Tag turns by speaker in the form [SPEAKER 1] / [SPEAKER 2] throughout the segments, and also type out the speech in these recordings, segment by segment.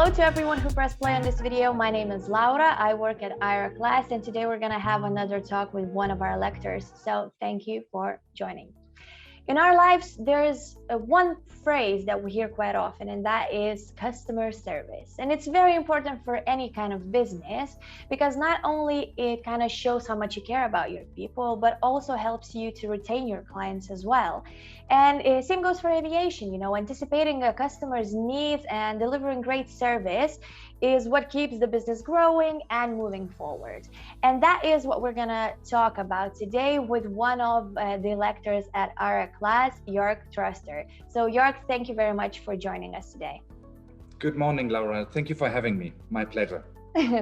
[SPEAKER 1] Hello to everyone who pressed play on this video. My name is Laura. I work at Aeroclass, and today we're going to have another talk with one of our lectors. So thank you for joining. In our lives, there is one phrase that we hear quite often, and that is customer service. And it's very important for any kind of business because not only it kind of shows how much you care about your people, but also helps you to retain your clients as well. And same goes for aviation, anticipating a customer's needs and delivering great service is what keeps the business growing and moving forward. And that is what we're gonna talk about today with one of the lectors at Aeroclass, Jörg Troester. So Jörg, thank you very much for joining us today.
[SPEAKER 2] Good morning, Laura. Thank you for having me. My pleasure.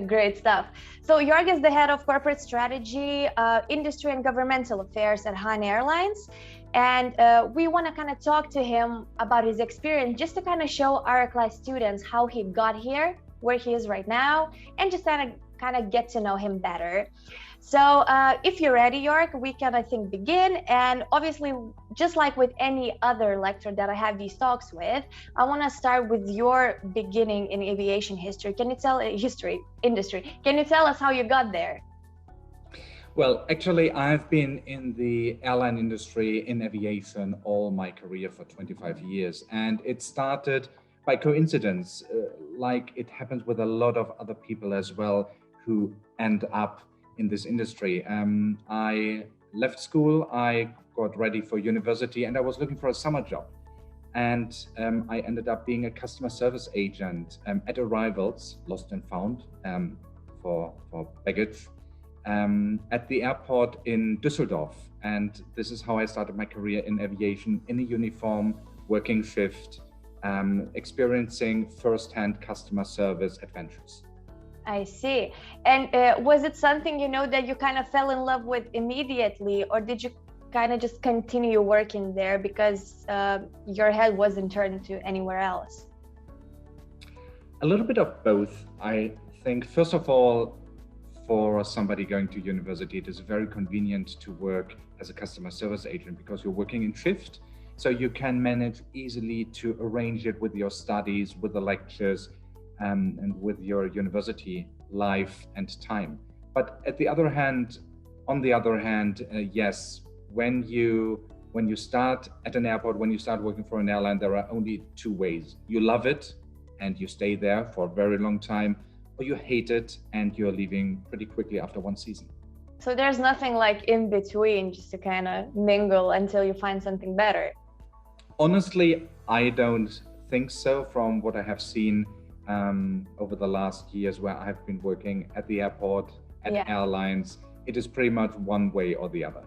[SPEAKER 1] Great stuff. So Jörg is the head of corporate strategy, industry and governmental affairs at Hahn Air Lines. And we want to kind of talk to him about his experience just to kind of show Aeroclass students how he got here, where he is right now, and just kind of get to know him better. So if you're ready, Jörg, we can, I think, begin. And obviously, just like with any other lecturer that I have these talks with, I want to start with your beginning in aviation history. Can you tell industry? Can you tell us how you got there?
[SPEAKER 2] Well, actually, I've been in the airline industry in aviation all my career for 25 years. And it started by coincidence, like it happens with a lot of other people as well who end up in this industry. I left school, I got ready for university, and I was looking for a summer job. And I ended up being a customer service agent at arrivals, lost and found, for baggage, at the airport in Düsseldorf. And this is how I started my career in aviation, in a uniform, working shift, experiencing first-hand customer service adventures.
[SPEAKER 1] I see. And was it something, that you kind of fell in love with immediately, or did you kind of just continue working there because your head wasn't turned to anywhere else?
[SPEAKER 2] A little bit of both. I think, first of all, for somebody going to university, it is very convenient to work as a customer service agent because you're working in shift. So you can manage easily to arrange it with your studies, with the lectures, and with your university life and time. But on the other hand, yes, when you start at an airport, when you start working for an airline, there are only two ways. You love it and you stay there for a very long time, or you hate it and you're leaving pretty quickly after one season.
[SPEAKER 1] So there's nothing like in between, just to kind of mingle until you find something better.
[SPEAKER 2] Honestly, I don't think so from what I have seen over the last years where I've been working at the airport, at airlines. It is pretty much one way or the other.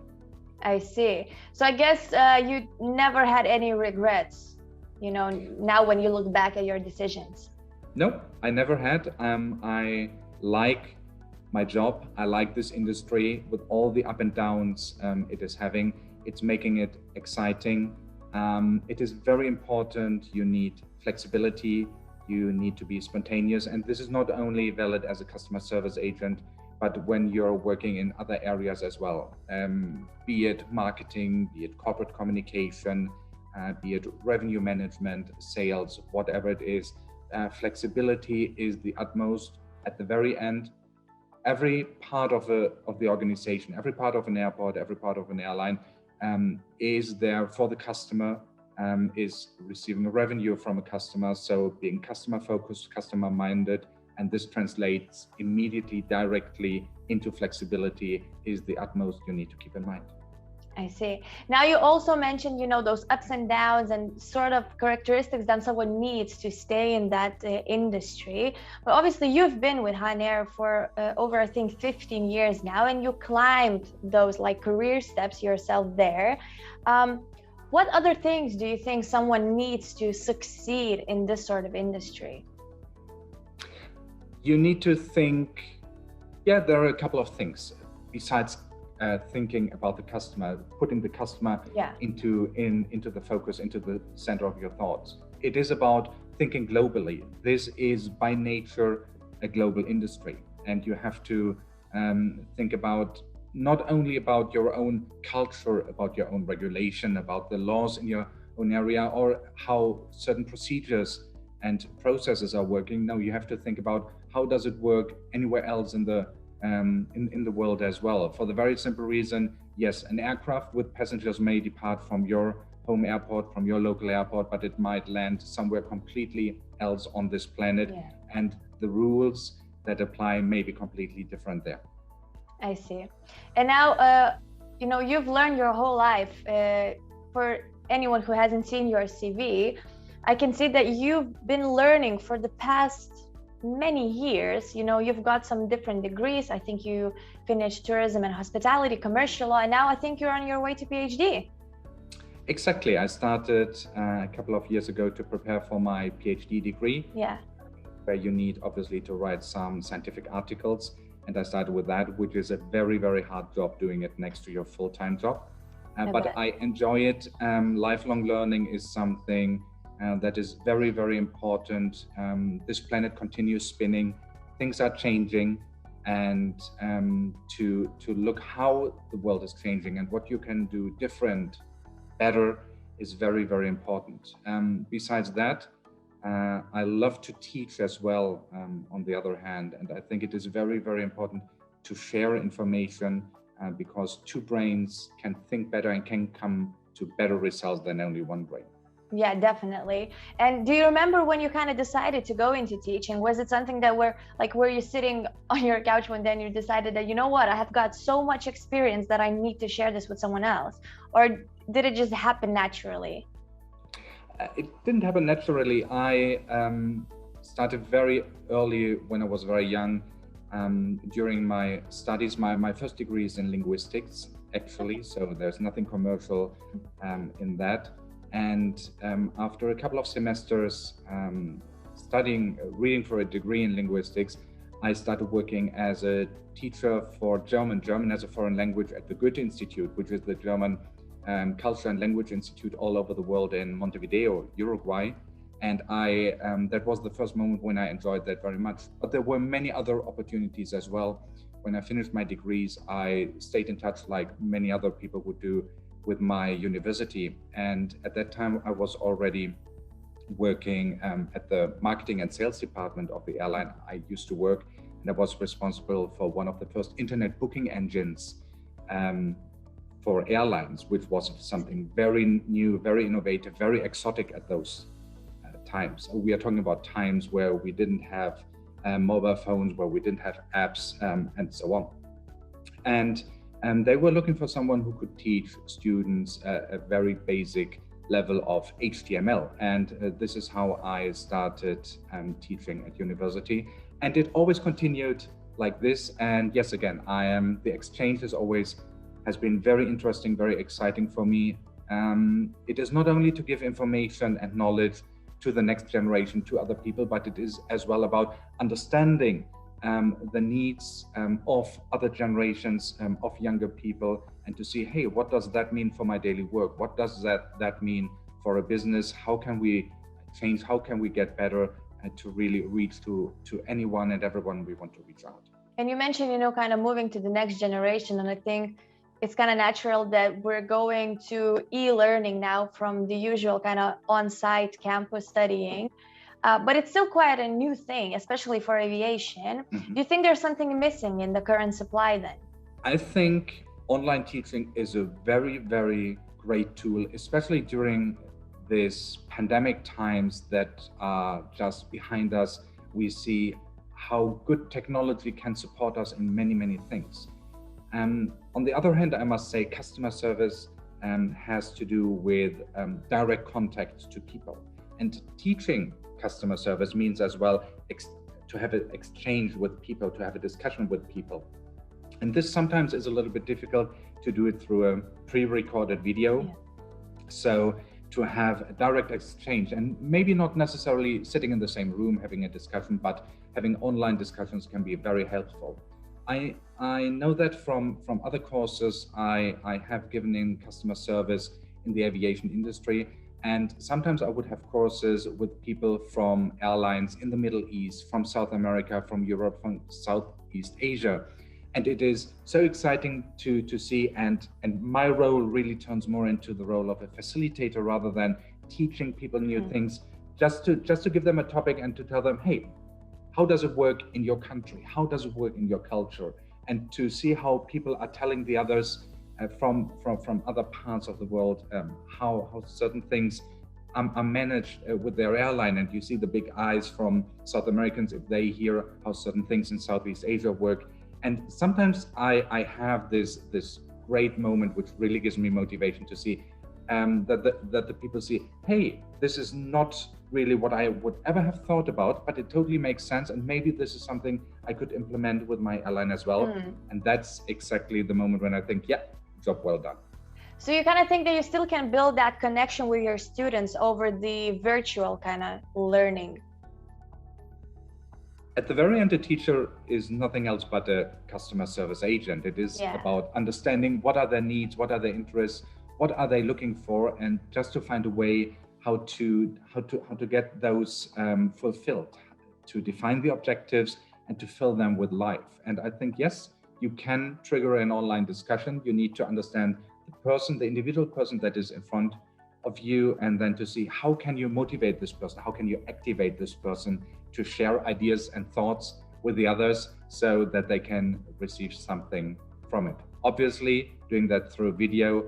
[SPEAKER 1] I see. So I guess you never had any regrets, now when you look back at your decisions.
[SPEAKER 2] No, I never had. I like my job. I like this industry with all the up and downs it is having. It's making it exciting. It is very important. You need flexibility. You need to be spontaneous. And this is not only valid as a customer service agent, but when you're working in other areas as well, be it marketing, be it corporate communication, be it revenue management, sales, whatever it is, flexibility is the utmost. At the very end, every part of the organization, every part of an airport, every part of an airline is there for the customer, is receiving a revenue from a customer. So being customer focused, customer minded, and this translates immediately, directly into flexibility is the utmost you need to keep in mind.
[SPEAKER 1] I see. Now you also mentioned, those ups and downs and sort of characteristics that someone needs to stay in that industry. But obviously you've been with Hahn Air for over, I think, 15 years now, and you climbed those career steps yourself there. What other things do you think someone needs to succeed in this sort of industry?
[SPEAKER 2] You need to think, there are a couple of things besides thinking about the customer, putting the customer into the focus, into the center of your thoughts. It is about thinking globally. This is by nature a global industry, and you have to think about not only about your own culture, about your own regulation, about the laws in your own area, or how certain procedures and processes are working. Now you have to think about how does it work anywhere else in the world as well. For the very simple reason, yes, an aircraft with passengers may depart from your home airport, from your local airport, but it might land somewhere completely else on this planet, and the rules that apply may be completely different there.
[SPEAKER 1] I see. And now, you know, you've learned your whole life. For anyone who hasn't seen your CV, I can see that you've been learning for the past many years. You know, you've got some different degrees. I think you finished tourism and hospitality, commercial law, and now I think you're on your way to PhD.
[SPEAKER 2] Exactly. I started a couple of years ago to prepare for my PhD degree.
[SPEAKER 1] Yeah.
[SPEAKER 2] Where you need obviously to write some scientific articles. And I started with that, which is a very, very hard job doing it next to your full-time job. But I enjoy it. Lifelong learning is something that is very, very important. This planet continues spinning, things are changing, and to look how the world is changing and what you can do different, better is very, very important. Besides that, I love to teach as well, on the other hand, and I think it is very, very important to share information because two brains can think better and can come to better results than only one brain.
[SPEAKER 1] Yeah, definitely. And do you remember when you kind of decided to go into teaching? Was it something that were you sitting on your couch one day and you decided that, you know what, I have got so much experience that I need to share this with someone else? Or did it just happen naturally?
[SPEAKER 2] It didn't happen naturally. I started very early when I was very young. During my studies, my first degree is in linguistics, actually, so there's nothing commercial in that. And after a couple of semesters reading for a degree in linguistics, I started working as a teacher for German as a foreign language at the Goethe Institute, which is the German Culture and Language Institute all over the world in Montevideo, Uruguay. And that was the first moment when I enjoyed that very much. But there were many other opportunities as well. When I finished my degrees, I stayed in touch like many other people would do with my university. And at that time, I was already working at the marketing and sales department of the airline I used to work. And I was responsible for one of the first internet booking engines for airlines, which was something very new, very innovative, very exotic at those times. We are talking about times where we didn't have mobile phones, where we didn't have apps, and so on. And they were looking for someone who could teach students a very basic level of HTML. And this is how I started teaching at university. And it always continued like this. And yes, again, the exchange has been very interesting, very exciting for me. It is not only to give information and knowledge to the next generation, to other people, but it is as well about understanding the needs of other generations, of younger people, and to see, hey, what does that mean for my daily work? What does that mean for a business? How can we change? How can we get better to really reach to anyone and everyone we want to reach out?
[SPEAKER 1] And you mentioned, kind of moving to the next generation, and I think it's kind of natural that we're going to e-learning now from the usual kind of on-site campus studying. But it's still quite a new thing, especially for aviation. Mm-hmm. Do you think there's something missing in the current supply then?
[SPEAKER 2] I think online teaching is a very, very great tool, especially during these pandemic times that are just behind us. We see how good technology can support us in many, many things. On the other hand, I must say customer service has to do with direct contact to people. And teaching customer service means as well to have an exchange with people, to have a discussion with people. And this sometimes is a little bit difficult to do it through a pre-recorded video. Yeah. So to have a direct exchange, and maybe not necessarily sitting in the same room having a discussion, but having online discussions can be very helpful. I know that from other courses I have given in customer service in the aviation industry. And sometimes I would have courses with people from airlines in the Middle East, from South America, from Europe, from Southeast Asia. And it is so exciting to see. And my role really turns more into the role of a facilitator rather than teaching people new things, just to give them a topic and to tell them, hey, how does it work in your country? How does it work in your culture? And to see how people are telling the others from other parts of the world how certain things are managed with their airline. And you see the big eyes from South Americans if they hear how certain things in Southeast Asia work. And sometimes I have this great moment which really gives me motivation to see that the people see, hey, this is not really what I would ever have thought about, but it totally makes sense, and maybe this is something I could implement with my airline as well. And that's exactly the moment when I think, yeah, job well done.
[SPEAKER 1] So you kind of think that you still can build that connection with your students over the virtual kind of learning?
[SPEAKER 2] At the very end, a teacher is nothing else but a customer service agent. It is about understanding what are their needs, what are their interests, what are they looking for, and just to find a way how to get those fulfilled, to define the objectives and to fill them with life. And I think, yes, you can trigger an online discussion. You need to understand the person, the individual person that is in front of you, and then to see how can you motivate this person, how can you activate this person to share ideas and thoughts with the others so that they can receive something from it. Obviously, doing that through video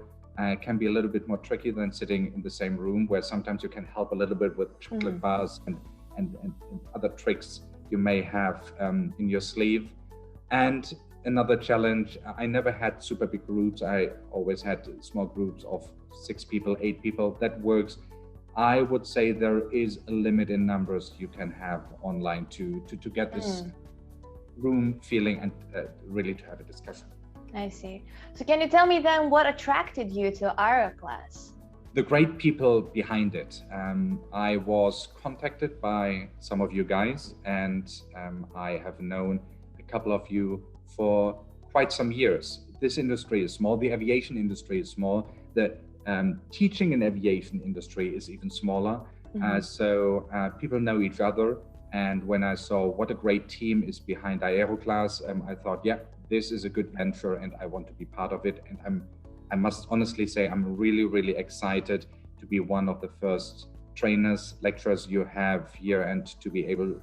[SPEAKER 2] can be a little bit more tricky than sitting in the same room, where sometimes you can help a little bit with chocolate bars and other tricks you may have in your sleeve. And another challenge, I never had super big groups. I always had small groups of 6 people, 8 people. That works. I would say there is a limit in numbers you can have online to get this room feeling and really to have a discussion.
[SPEAKER 1] I see. So can you tell me then what attracted you to Aeroclass?
[SPEAKER 2] The great people behind it. I was contacted by some of you guys, and I have known a couple of you for quite some years. This industry is small, the aviation industry is small, the teaching in aviation industry is even smaller. So people know each other. And when I saw what a great team is behind Aeroclass, I thought, yeah, this is a good venture and I want to be part of it. And I must honestly say, I'm really, really excited to be one of the first trainers, lecturers you have here, and to be able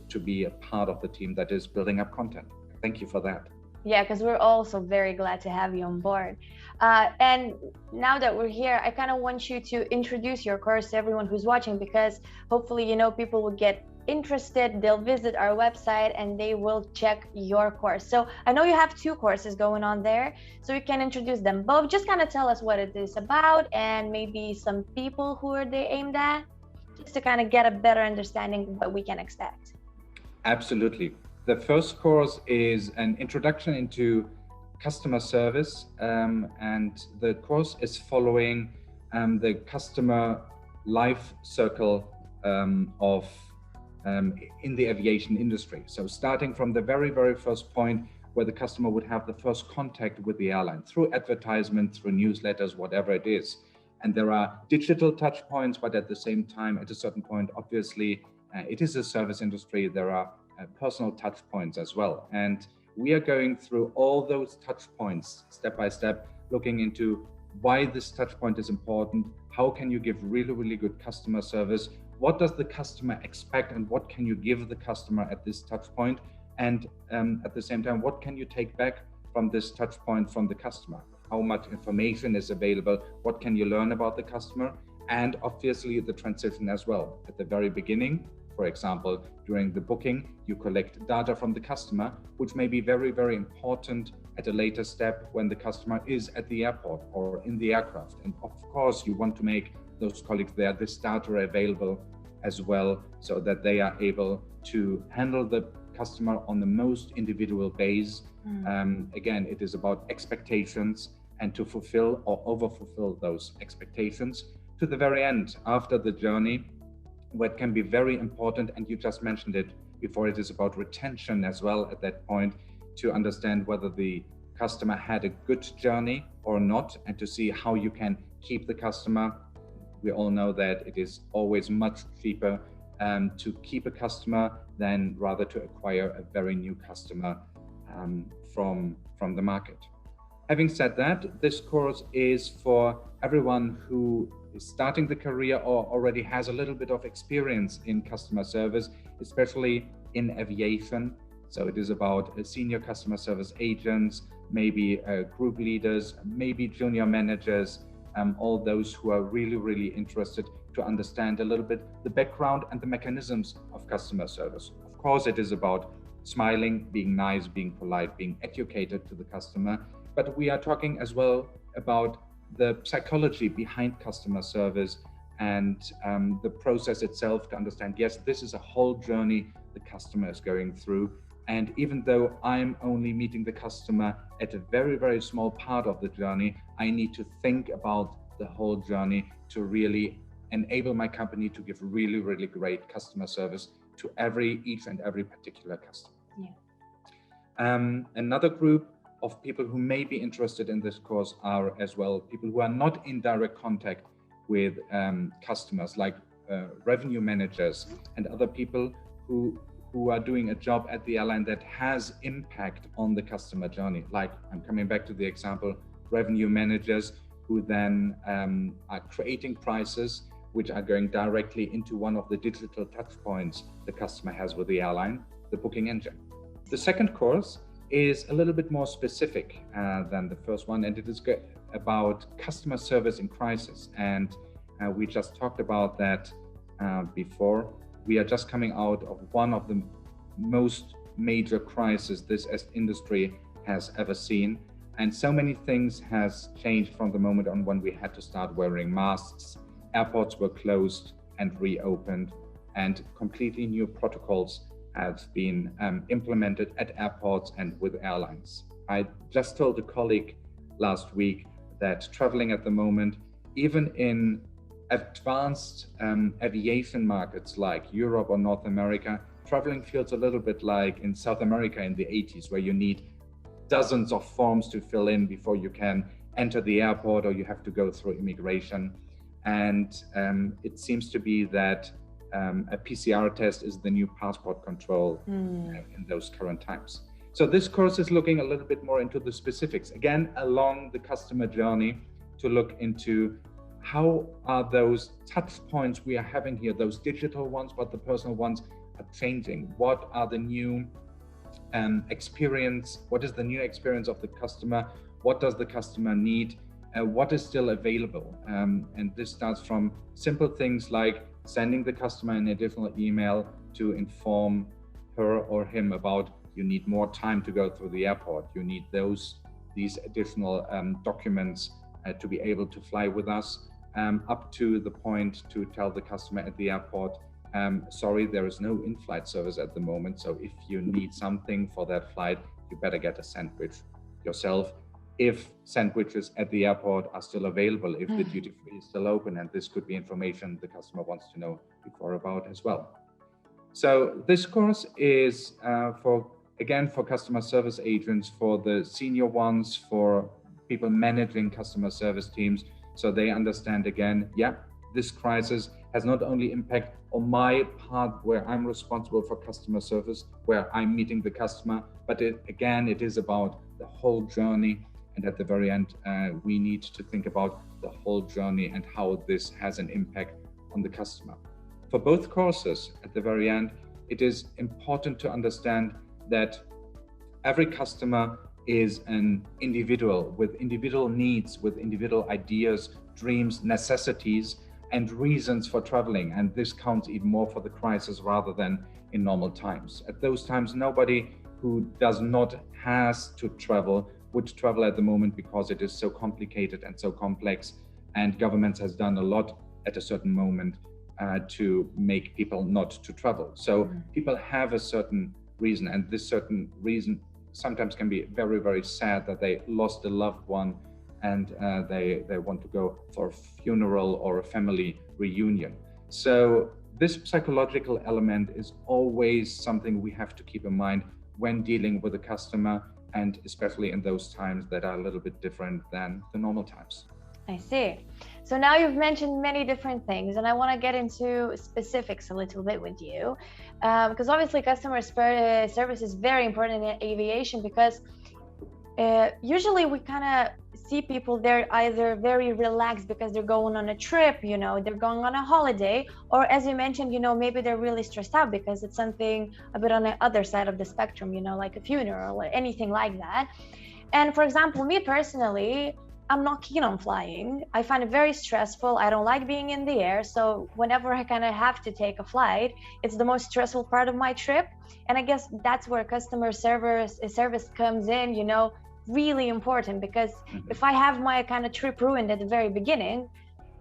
[SPEAKER 2] to be a part of the team that is building up content. Thank you for that.
[SPEAKER 1] Yeah, because we're also very glad to have you on board. And now that we're here, I kind of want you to introduce your course to everyone who's watching, because hopefully, people will get interested, they'll visit our website and they will check your course. So I know you have 2 courses going on there, so you can introduce them both. Just kind of tell us what it is about and maybe some people who are they aimed at, just to kind of get a better understanding of what we can expect.
[SPEAKER 2] Absolutely. The first course is an introduction into customer service, and the course is following the customer life circle of in the aviation industry. So starting from the very, very first point where the customer would have the first contact with the airline through advertisement, through newsletters, whatever it is. And there are digital touch points, but at the same time, at a certain point, obviously, it is a service industry. There are personal touch points as well. And we are going through all those touch points step by step, looking into why this touch point is important. How can you give really, really good customer service? What does the customer expect, and what can you give the customer at this touch point? And at the same time, what can you take back from this touch point from the customer? How much information is available? What can you learn about the customer? And obviously the transition as well. At the very beginning, for example, during the booking, you collect data from the customer, which may be very, very important at a later step when the customer is at the airport or in the aircraft. And of course, you want to make those colleagues there this data available as well, so that they are able to handle the customer on the most individual base. Again, it is about expectations and to fulfill or over-fulfill those expectations to the very end after the journey, what can be very important, and you just mentioned it before, it is about retention as well at that point, to understand whether the customer had a good journey or not, and to see how you can keep the customer. We all know that it is always much cheaper to keep a customer than rather to acquire a very new customer from the market. Having said that, this course is for everyone who is starting the career or already has a little bit of experience in customer service, especially in aviation. So it is about senior customer service agents, maybe group leaders, maybe junior managers, all those who are really, really interested to understand a little bit the background and the mechanisms of customer service. Of course, it is about smiling, being nice, being polite, being educated to the customer, but we are talking as well about the psychology behind customer service and the process itself to understand, yes, this is a whole journey the customer is going through. And even though I'm only meeting the customer at a very, very small part of the journey, I need to think about the whole journey to really enable my company to give really, really great customer service to each and every particular customer. Yeah. Another group of people who may be interested in this course are as well people who are not in direct contact with customers, like revenue managers and other people who are doing a job at the airline that has impact on the customer journey. Like, I'm coming back to the example, revenue managers who then are creating prices which are going directly into one of the digital touch points the customer has with the airline, the booking engine. The second course is a little bit more specific than the first one, and it is about customer service in crisis. And we just talked about that before. We are just coming out of one of the most major crises this industry has ever seen. And so many things has changed from the moment on when we had to start wearing masks. Airports were closed and reopened, and completely new protocols have been implemented at airports and with airlines. I just told a colleague last week that traveling at the moment, even in advanced aviation markets like Europe or North America, traveling feels a little bit like in South America in the 80s, where you need dozens of forms to fill in before you can enter the airport, or you have to go through immigration. And it seems to be that a PCR test is the new passport control in those current times. So this course is looking a little bit more into the specifics, again, along the customer journey, to look into how are those touch points we are having here, those digital ones, but the personal ones are changing. What are the new experience? What is the new experience of the customer? What does the customer need? What is still available? And this starts from simple things like sending the customer an additional email to inform her or him about you need more time to go through the airport. You need these additional documents to be able to fly with us, up to the point to tell the customer at the airport, sorry, there is no in-flight service at the moment. So if you need something for that flight, you better get a sandwich yourself. If sandwiches at the airport are still available, if the duty free is still open, and this could be information the customer wants to know before about as well. So this course is for customer service agents, for the senior ones, for people managing customer service teams, so they understand again, yeah, this crisis has not only impact on my part where I'm responsible for customer service, where I'm meeting the customer, but it is about the whole journey. And at the very end, we need to think about the whole journey and how this has an impact on the customer. For both courses, at the very end, it is important to understand that every customer is an individual with individual needs, with individual ideas, dreams, necessities, and reasons for traveling. And this counts even more for the crisis rather than in normal times. At those times, nobody who does not has to travel would travel at the moment, because it is so complicated and so complex, and governments has done a lot at a certain moment to make people not to travel. So people have a certain reason, and this certain reason sometimes can be very, very sad that they lost a loved one and they want to go for a funeral or a family reunion. So this psychological element is always something we have to keep in mind when dealing with a customer, and especially in those times that are a little bit different than the normal times.
[SPEAKER 1] I see. So now you've mentioned many different things, and I want to get into specifics a little bit with you, because obviously customer service is very important in aviation, because usually we kind of see people, they're either very relaxed because they're going on a trip, you know, they're going on a holiday, or as you mentioned, you know, maybe they're really stressed out because it's something a bit on the other side of the spectrum, you know, like a funeral or anything like that. And for example, me personally, I'm not keen on flying. I find it very stressful. I don't like being in the air. So whenever I kind of have to take a flight, it's the most stressful part of my trip. And I guess that's where customer service comes in, you know, really important, because if I have my kind of trip ruined at the very beginning,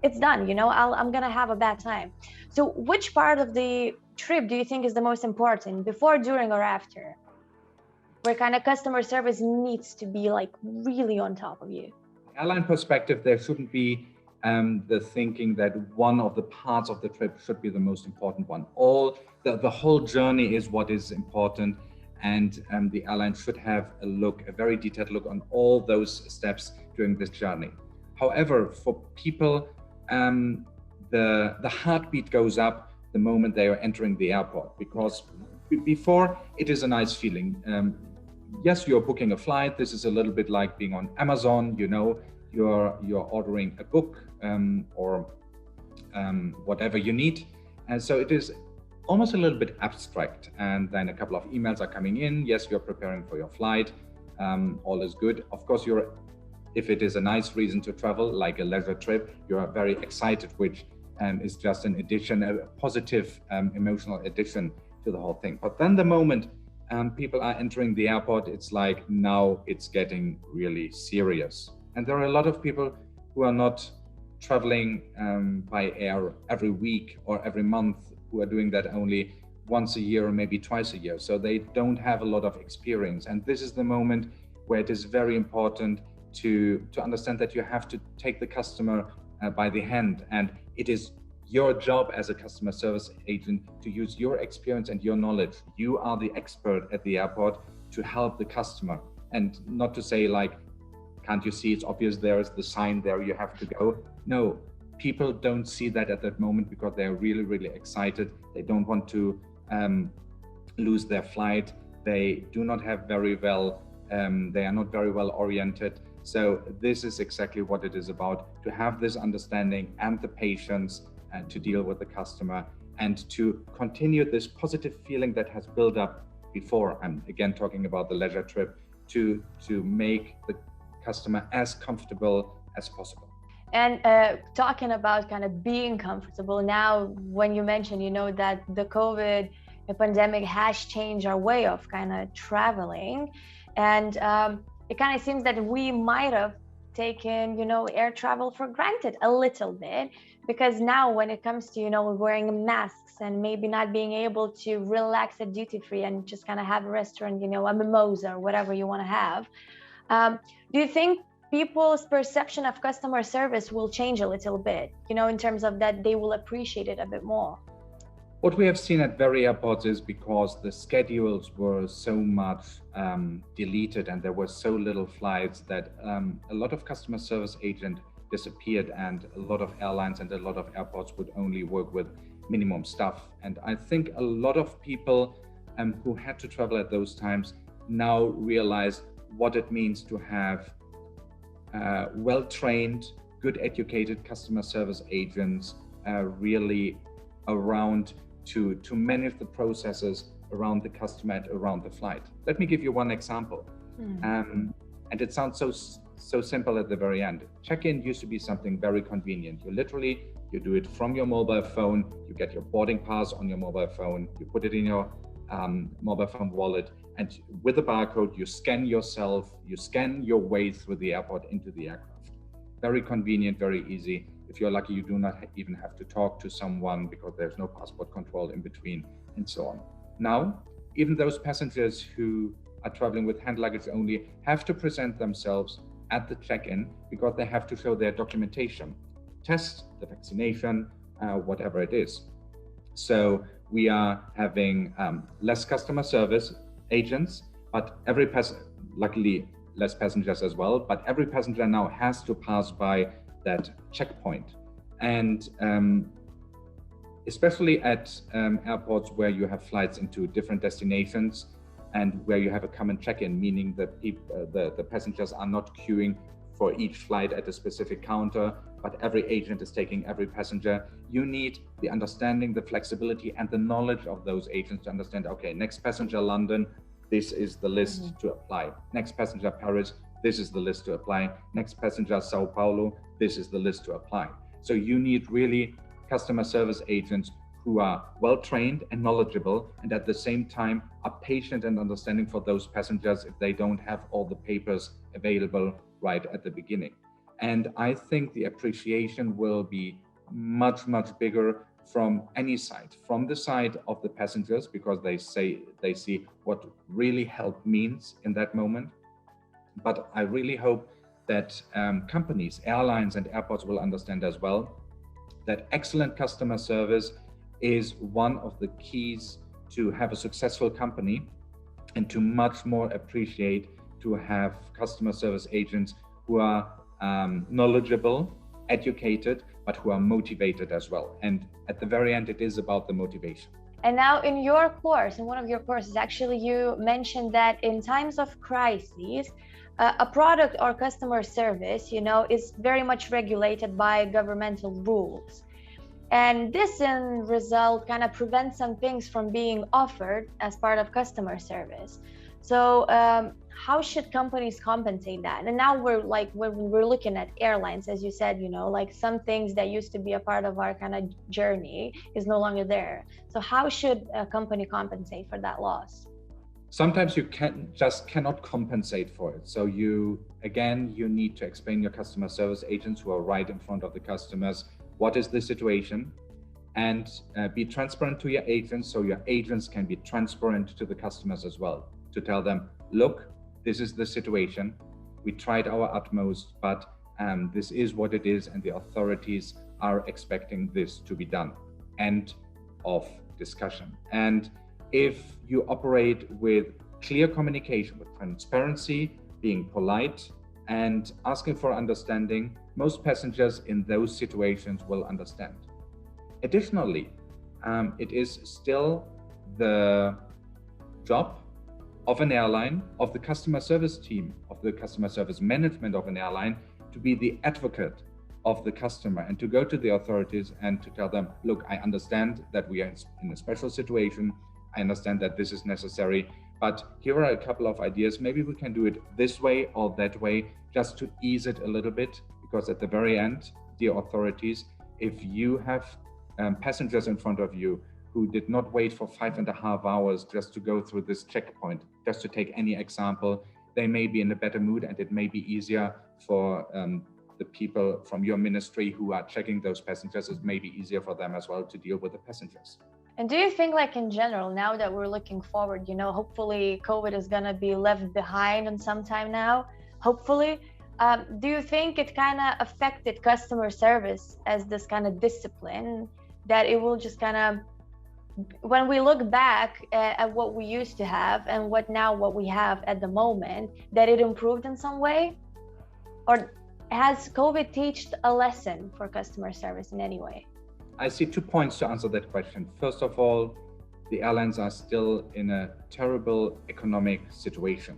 [SPEAKER 1] it's done, you know, I'm gonna have a bad time. So which part of the trip do you think is the most important, before, during, or after, where kind of customer service needs to be like really on top of you?
[SPEAKER 2] Airline perspective, there shouldn't be the thinking that one of the parts of the trip should be the most important one. The whole journey is what is important, and the airline should have a very detailed look on all those steps during this journey. However, for people, the heartbeat goes up the moment they are entering the airport, because before, it is a nice feeling. Yes, you're booking a flight. This is a little bit like being on Amazon. You know, you're ordering a book or whatever you need, and so it is almost a little bit abstract. And then a couple of emails are coming in. Yes, you're preparing for your flight. All is good. Of course, if it is a nice reason to travel, like a leisure trip, you are very excited, which is just an addition, a positive emotional addition to the whole thing. But then the moment people are entering the airport, it's like, now it's getting really serious. And there are a lot of people who are not traveling by air every week or every month, who are doing that only once a year or maybe twice a year. So they don't have a lot of experience. And this is the moment where it is very important to understand that you have to take the customer by the hand. And it is your job as a customer service agent to use your experience and your knowledge. You are the expert at the airport to help the customer, and not to say like, can't you see, it's obvious, there's the sign there, you have to go. No, people don't see that at that moment because they're really, really excited. They don't want to lose their flight. They do not have very well, they are not very well oriented. So this is exactly what it is about, to have this understanding and the patience to deal with the customer, and to continue this positive feeling that has built up before. I'm again talking about the leisure trip, to make the customer as comfortable as possible.
[SPEAKER 1] And talking about kind of being comfortable, now when you mention, you know, that the COVID pandemic has changed our way of kind of traveling, and it kind of seems that we might have taken, you know, air travel for granted a little bit, because now when it comes to, you know, wearing masks and maybe not being able to relax at duty free and just kind of have a restaurant, you know, a mimosa or whatever you want to have, do you think people's perception of customer service will change a little bit, you know, in terms of that they will appreciate it a bit more?
[SPEAKER 2] What we have seen at very airports is, because the schedules were so much deleted and there were so little flights, that a lot of customer service agents disappeared, and a lot of airlines and a lot of airports would only work with minimum staff. And I think a lot of people who had to travel at those times now realize what it means to have well-trained, good educated customer service agents really around to manage the processes around the customer and around the flight. Let me give you one example. And it sounds so simple at the very end. Check-in used to be something very convenient. You do it from your mobile phone, you get your boarding pass on your mobile phone, you put it in your mobile phone wallet, and with a barcode, you scan yourself, you scan your way through the airport into the aircraft. Very convenient, very easy. If you're lucky, you do not even have to talk to someone because there's no passport control in between, and so on. Now, even those passengers who are traveling with hand luggage only have to present themselves at the check-in because they have to show their documentation, test, the vaccination, whatever it is. So we are having less customer service agents, but luckily less passengers as well, but every passenger now has to pass by that checkpoint. And especially at airports where you have flights into different destinations, and where you have a common check-in, meaning that the passengers are not queuing for each flight at a specific counter, but every agent is taking every passenger. You need the understanding, the flexibility, and the knowledge of those agents to understand, okay, next passenger London, this is the list to apply. Next passenger Paris, this is the list to apply. Next passenger Sao Paulo, this is the list to apply. So you need really customer service agents who are well-trained and knowledgeable, and at the same time are patient and understanding for those passengers if they don't have all the papers available right at the beginning. And I think the appreciation will be much, much bigger from any side, from the side of the passengers, because they see what really help means in that moment. But I really hope that companies, airlines and airports will understand as well that excellent customer service is one of the keys to have a successful company, and to much more appreciate to have customer service agents who are knowledgeable, educated, but who are motivated as well. And at the very end, it is about the motivation.
[SPEAKER 1] And now in your course, in one of your courses, actually, you mentioned that in times of crises, a product or customer service, is very much regulated by governmental rules. And this in result kind of prevents some things from being offered as part of customer service. So how should companies compensate that? And now when we're looking at airlines, as you said, like some things that used to be a part of our kind of journey is no longer there. So how should a company compensate for that loss?
[SPEAKER 2] Sometimes you cannot compensate for it. So you need to explain your customer service agents who are right in front of the customers, what is the situation, and be transparent to your agents, so your agents can be transparent to the customers as well, to tell them, look, this is the situation. We tried our utmost, but this is what it is, and the authorities are expecting this to be done. End of discussion. And if you operate with clear communication, with transparency, being polite, and asking for understanding, most passengers in those situations will understand. Additionally, it is still the job of an airline, of the customer service team, of the customer service management of an airline, to be the advocate of the customer and to go to the authorities and to tell them, look, I understand that we are in a special situation. I understand that this is necessary, but here are a couple of ideas. Maybe we can do it this way or that way, just to ease it a little bit, because at the very end, dear authorities, if you have passengers in front of you who did not wait for 5.5 hours just to go through this checkpoint, just to take any example, they may be in a better mood, and it may be easier for the people from your ministry who are checking those passengers. It may be easier for them as well to deal with the passengers.
[SPEAKER 1] And do you think, like in general, now that we're looking forward, hopefully COVID is going to be left behind in some time now, hopefully, do you think it kind of affected customer service as this kind of discipline, that it will just kind of, when we look back at what we used to have and what we have at the moment, that it improved in some way? Or has COVID taught a lesson for customer service in any way?
[SPEAKER 2] I see 2 points to answer that question. First of all, the airlines are still in a terrible economic situation.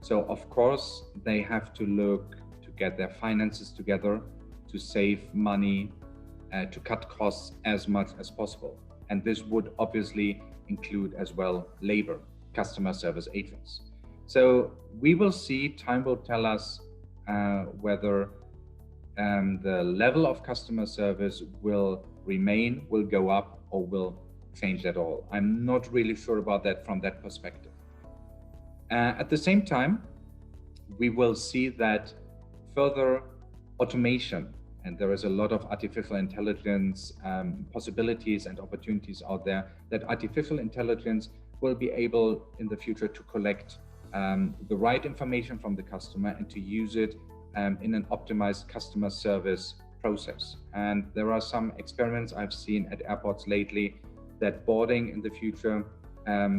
[SPEAKER 2] So of course, they have to look to get their finances together, to save money, to cut costs as much as possible. And this would obviously include as well labor, customer service agents. So we will see, time will tell us whether the level of customer service will remain, will go up, or will change at all. I'm not really sure about that from that perspective. At the same time, we will see that further automation, and there is a lot of artificial intelligence possibilities and opportunities out there, that artificial intelligence will be able in the future to collect the right information from the customer and to use it in an optimized customer service process. And there are some experiments I've seen at airports lately that boarding in the future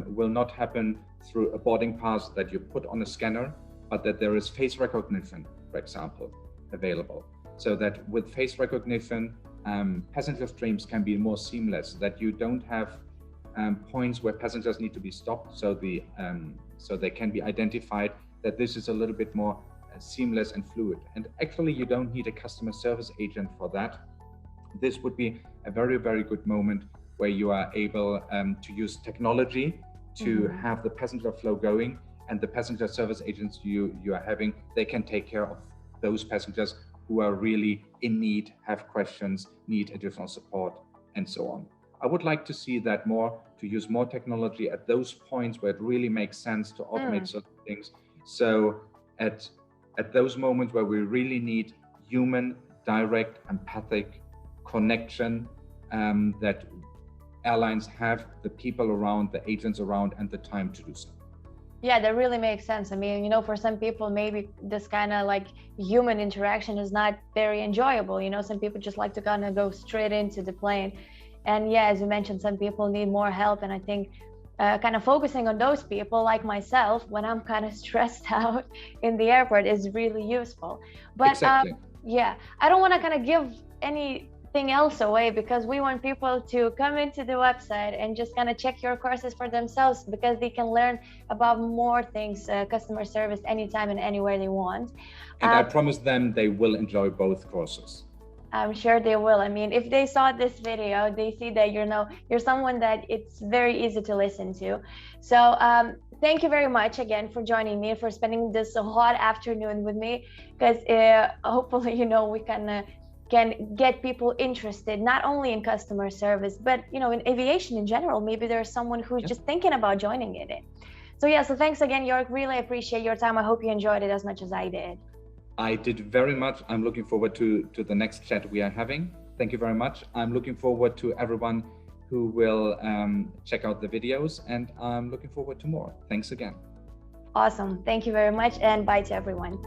[SPEAKER 2] will not happen through a boarding pass that you put on a scanner, but that there is face recognition, for example, available. So that with face recognition, passenger streams can be more seamless, that you don't have points where passengers need to be stopped, so so they can be identified that this is a little bit more seamless and fluid. And actually, you don't need a customer service agent for that. This would be a very, very good moment where you are able to use technology to have the passenger flow going, and the passenger service agents you are having, they can take care of those passengers who are really in need, have questions, need additional support, and so on. I would like to see that more, to use more technology at those points where it really makes sense to automate certain things. So at those moments where we really need human, direct, empathic connection, that airlines have the people around, the agents around, and the time to do so.
[SPEAKER 1] Yeah, that really makes sense. I mean, you know, for some people, maybe this kind of like human interaction is not very enjoyable. You know, some people just like to kind of go straight into the plane. And yeah, as you mentioned, some people need more help. And I think kind of focusing on those people like myself when I'm kind of stressed out in the airport is really useful. But
[SPEAKER 2] exactly.
[SPEAKER 1] Yeah, I don't want to kind of give anything else away, because we want people to come into the website and just kind of check your courses for themselves, because they can learn about more things, customer service, anytime and anywhere they want.
[SPEAKER 2] And I promise them they will enjoy both courses.
[SPEAKER 1] I'm sure they will. I mean, if they saw this video, they see that you're someone that it's very easy to listen to. So thank you very much again for joining me, for spending this hot afternoon with me, because hopefully, you know, we can get people interested not only in customer service, but you know, in aviation in general. Maybe there's someone who's just thinking about joining it in. So yeah, so thanks again, Jörg. Really appreciate your time. I hope you enjoyed it as much as I did.
[SPEAKER 2] I did very much. I'm looking forward to the next chat we are having. Thank you very much. I'm looking forward to everyone who will check out the videos, and I'm looking forward to more. Thanks again.
[SPEAKER 1] Awesome. Thank you very much, and bye to everyone.